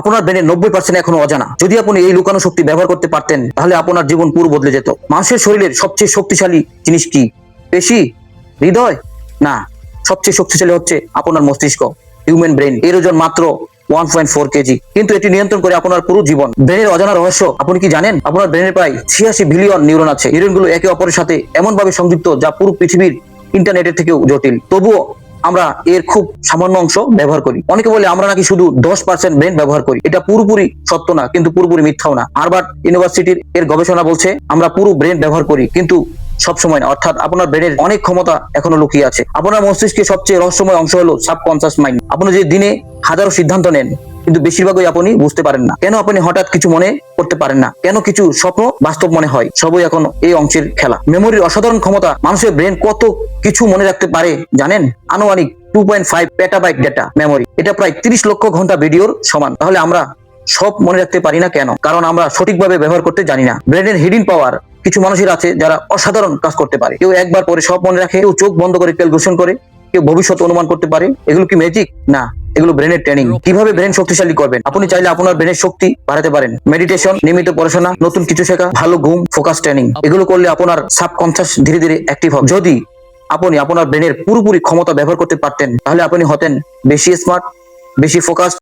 আপনার ব্রেনের 90% এখনো অজানা। যদি আপনি এই লুকানো শক্তি ব্যবহার করতে পারতেন তাহলে আপনার জীবন পুরো বদলে যেত। মানুষের শরীরের সবচেয়ে শক্তিশালী জিনিস কি? পেশি? হৃদয়? না, সবচেয়ে শক্তিশালী হচ্ছে আপনার মস্তিষ্ক, হিউম্যান ব্রেন। এর ওজন মাত্র 1.4 কেজি, কিন্তু এটি নিয়ন্ত্রণ করে আপনার পুরো জীবন। ব্রেনের অজানা রহস্য আপনি কি জানেন? আপনার ব্রেনের প্রায় 86 বিলিয়ন নিউরন আছে। নিউরনগুলো একে অপরের সাথে এমন ভাবে সংযুক্ত যা পুরো পৃথিবীর ইন্টারনেটের থেকেও জটিল। তবুও আমরা এর খুব সামান্য অংশ ব্যবহার করি। অনেকে বলে আমরা নাকি শুধু 10% ব্রেন ব্যবহার করি। এটা পুরোপুরি সত্য না, কিন্তু পুরোপুরি মিথ্যাও না। হার্ভার্ড ইউনিভার্সিটির এর গবেষণা বলছে আমরা পুরো ব্রেন ব্যবহার করি, কিন্তু সব সময় না। অর্থাৎ আপনার ব্রেনের অনেক ক্ষমতা এখনো লুকিয়ে আছে। আপনার মস্তিষ্কের সবচেয়ে রহস্যময় অংশ হলো সাবকনসিয়াস মাইন্ড। আপনি যে দিনে হাজারো সিদ্ধান্ত নেন, কিন্তু বেশিরভাগই আপনি বুঝতে পারেন না। কেন আপনি হঠাৎ কিছু মনে করতে পারেন না? কেন কিছু স্বপ্ন বাস্তব মনে হয়? সবই এখন এই অংশের খেলা। মেমোরির অসাধারণ ক্ষমতা। মানুষের ব্রেন কত কিছু মনে রাখতে পারে জানেন? আনুমানিক 2.5 পেটাবাইট ডেটা মেমোরি। এটা প্রায় 30 লক্ষ ঘন্টা ভিডিওর সমান। তাহলে আমরা সব মনে রাখতে পারি না কেন? কারণ আমরা সঠিকভাবে ব্যবহার করতে জানি না। ব্রেনের হিডেন পাওয়ার। কিছু মানুষের আছে যারা অসাধারণ কাজ করতে পারে। কেউ একবার পরে সব মনে রাখে, কেউ চোখ বন্ধ করে ক্যালকুলেশন করে, কেউ ভবিষ্যৎ অনুমান করতে পারে। এগুলো কি ম্যাজিক? না, এগুলো ব্রেনের ট্রেনিং। কিভাবে ব্রেন শক্তিশালী করবেন? আপনি চাইলে আপনার ব্রেনের শক্তি বাড়াতে পারেন। মেডিটেশন, নিয়মিত পড়াশোনা, নতুন কিছু শেখা, ভালো ঘুম, ফোকাস ট্রেনিং। এগুলো করলে আপনার সাবকনসিয়াস ধীরে ধীরে অ্যাক্টিভ হবে। যদি আপনি আপনার ব্রেনের পুরোপুরি ক্ষমতা ব্যবহার করতে পারতেন তাহলে আপনি হতেন বেশি স্মার্ট, বেশি ফোকাস,